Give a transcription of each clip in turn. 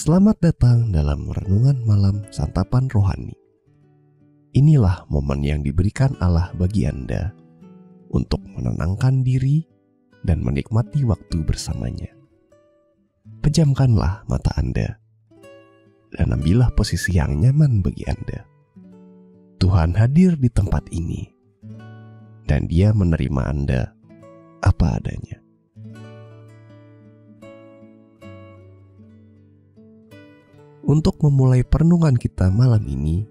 Selamat datang dalam renungan malam santapan rohani. Inilah momen yang diberikan Allah bagi Anda untuk menenangkan diri dan menikmati waktu bersamanya. Pejamkanlah mata Anda dan ambillah posisi yang nyaman bagi Anda. Tuhan hadir di tempat ini dan Dia menerima Anda apa adanya. Untuk memulai perenungan kita malam ini,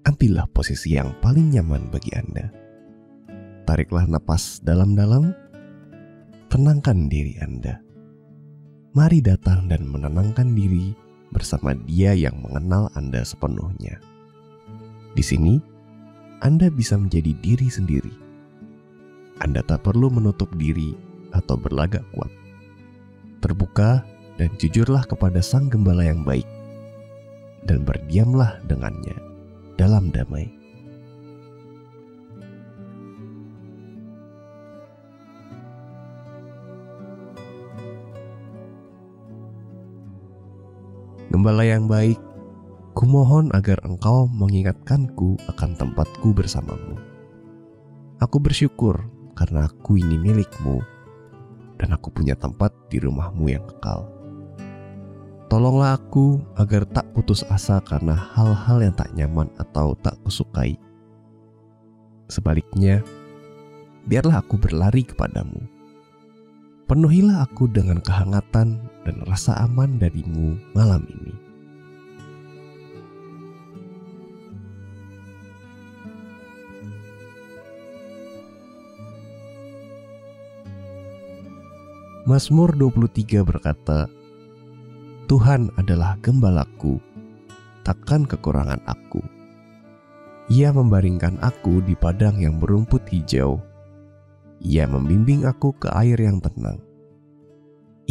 ambillah posisi yang paling nyaman bagi Anda. Tariklah napas dalam-dalam, tenangkan diri Anda. Mari datang dan menenangkan diri bersama Dia yang mengenal Anda sepenuhnya. Di sini, Anda bisa menjadi diri sendiri. Anda tak perlu menutup diri atau berlagak kuat. Terbuka dan jujurlah kepada Sang Gembala yang baik, dan berdiamlah dengannya dalam damai. Gembala yang baik, kumohon agar Engkau mengingatkanku akan tempatku bersamamu. Aku bersyukur karena aku ini milik-Mu, dan aku punya tempat di rumah-Mu yang kekal. Tolonglah aku agar tak putus asa karena hal-hal yang tak nyaman atau tak kusukai. Sebaliknya, biarlah aku berlari kepadamu. Penuhilah aku dengan kehangatan dan rasa aman dari-Mu malam ini. Mazmur 23 berkata, Tuhan adalah gembalaku, takkan kekurangan aku. Ia membaringkan aku di padang yang berumput hijau. Ia membimbing aku ke air yang tenang.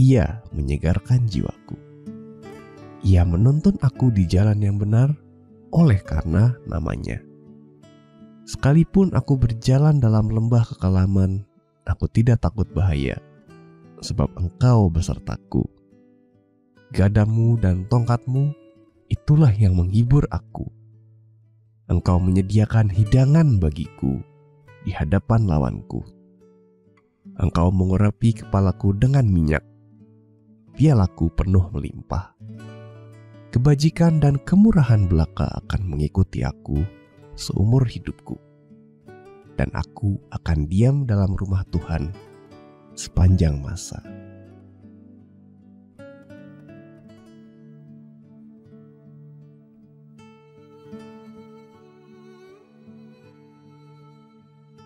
Ia menyegarkan jiwaku. Ia menuntun aku di jalan yang benar oleh karena namanya. Sekalipun aku berjalan dalam lembah kekelaman, aku tidak takut bahaya, sebab Engkau besertaku. Gadamu dan tongkatmu, itulah yang menghibur aku. Engkau menyediakan hidangan bagiku di hadapan lawanku. Engkau mengurapi kepalaku dengan minyak, pialaku penuh melimpah. Kebajikan dan kemurahan belaka akan mengikuti aku seumur hidupku, dan aku akan diam dalam rumah Tuhan sepanjang masa.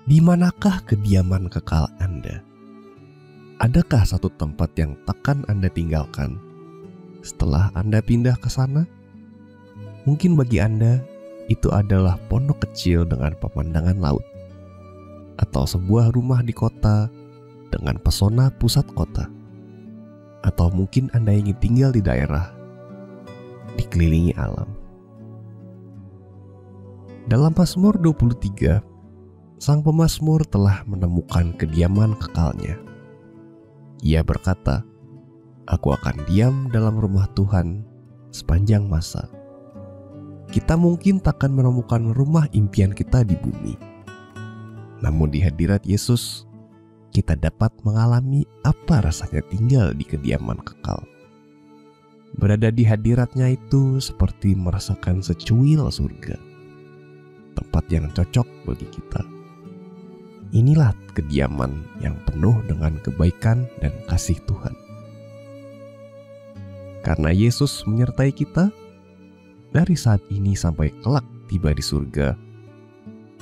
Di manakah kediaman kekal Anda? Adakah satu tempat yang takkan Anda tinggalkan setelah Anda pindah ke sana? Mungkin bagi Anda itu adalah pondok kecil dengan pemandangan laut, atau sebuah rumah di kota dengan pesona pusat kota, atau mungkin Anda ingin tinggal di daerah dikelilingi alam. Dalam Mazmur 23, Sang pemazmur telah menemukan kediaman kekalnya. Ia berkata, Aku akan diam dalam rumah Tuhan sepanjang masa. Kita mungkin takkan menemukan rumah impian kita di bumi. Namun di hadirat Yesus, kita dapat mengalami apa rasanya tinggal di kediaman kekal. Berada di hadiratnya itu seperti merasakan secuil surga, tempat yang cocok bagi kita. Inilah kediaman yang penuh dengan kebaikan dan kasih Tuhan. Karena Yesus menyertai kita, dari saat ini sampai kelak tiba di surga,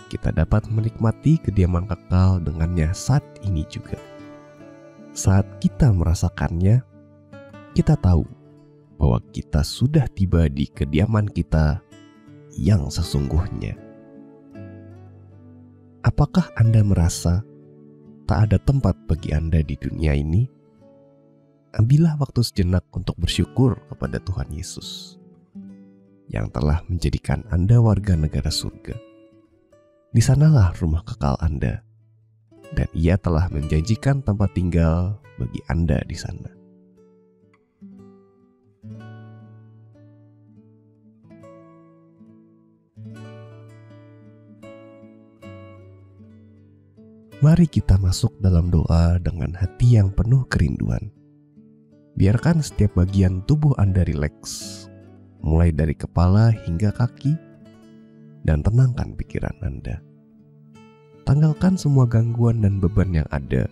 kita dapat menikmati kediaman kekal dengannya saat ini juga. Saat kita merasakannya, kita tahu bahwa kita sudah tiba di kediaman kita yang sesungguhnya. Apakah Anda merasa tak ada tempat bagi Anda di dunia ini? Ambillah waktu sejenak untuk bersyukur kepada Tuhan Yesus yang telah menjadikan Anda warga negara surga. Di sanalah rumah kekal Anda, dan Ia telah menjanjikan tempat tinggal bagi Anda di sana. Mari kita masuk dalam doa dengan hati yang penuh kerinduan. Biarkan setiap bagian tubuh Anda rileks, mulai dari kepala hingga kaki, dan tenangkan pikiran Anda. Tanggalkan semua gangguan dan beban yang ada,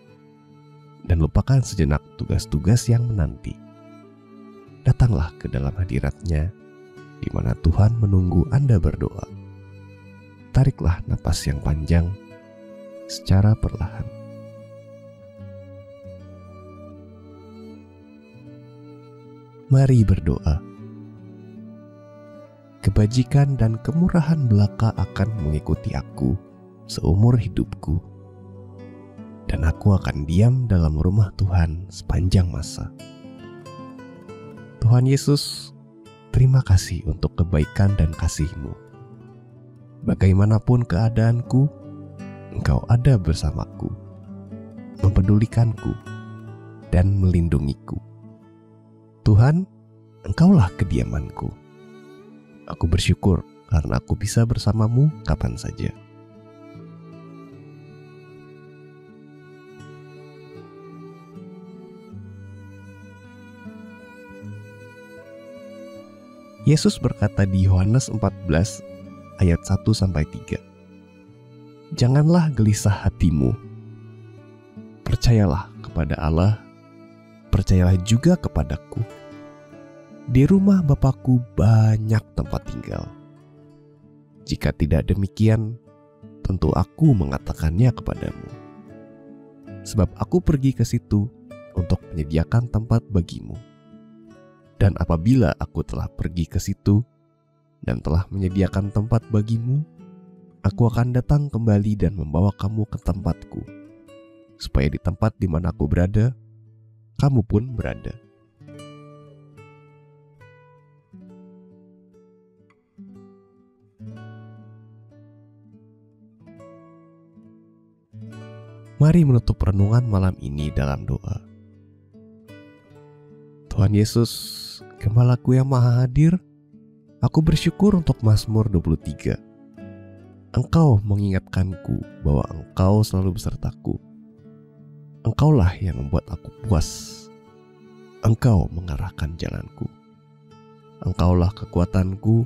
dan lupakan sejenak tugas-tugas yang menanti. Datanglah ke dalam hadirat-Nya, di mana Tuhan menunggu Anda berdoa. Tariklah napas yang panjang secara perlahan. Mari berdoa. Kebajikan dan kemurahan belaka akan mengikuti aku seumur hidupku, dan aku akan diam dalam rumah Tuhan sepanjang masa. Tuhan Yesus, terima kasih untuk kebaikan dan kasih-Mu. Bagaimanapun keadaanku, Engkau ada bersamaku, mempedulikanku, dan melindungiku. Tuhan, Engkaulah kediamanku. Aku bersyukur karena aku bisa bersamamu kapan saja. Yesus berkata di Yohanes 14 ayat 1-3. Janganlah gelisah hatimu. Percayalah kepada Allah, percayalah juga kepadaku. Di rumah Bapa-Ku banyak tempat tinggal. Jika tidak demikian, tentu aku mengatakannya kepadamu. Sebab aku pergi ke situ untuk menyediakan tempat bagimu. Dan apabila aku telah pergi ke situ dan telah menyediakan tempat bagimu, aku akan datang kembali dan membawa kamu ke tempatku, supaya di tempat di mana aku berada, kamu pun berada. Mari menutup renungan malam ini dalam doa. Tuhan Yesus, Gembalaku yang maha hadir, aku bersyukur untuk Mazmur 23. Engkau mengingatkanku bahwa Engkau selalu besertaku. Engkaulah yang membuat aku puas. Engkau mengarahkan jalanku. Engkaulah kekuatanku.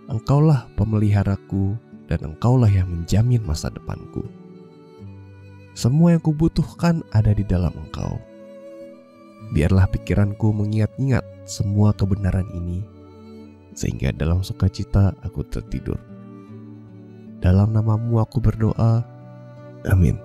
Engkaulah pemeliharaku, dan Engkaulah yang menjamin masa depanku. Semua yang kubutuhkan ada di dalam Engkau. Biarlah pikiranku mengingat-ingat semua kebenaran ini, sehingga dalam sukacita aku tertidur. Dalam nama-Mu aku berdoa. Amin.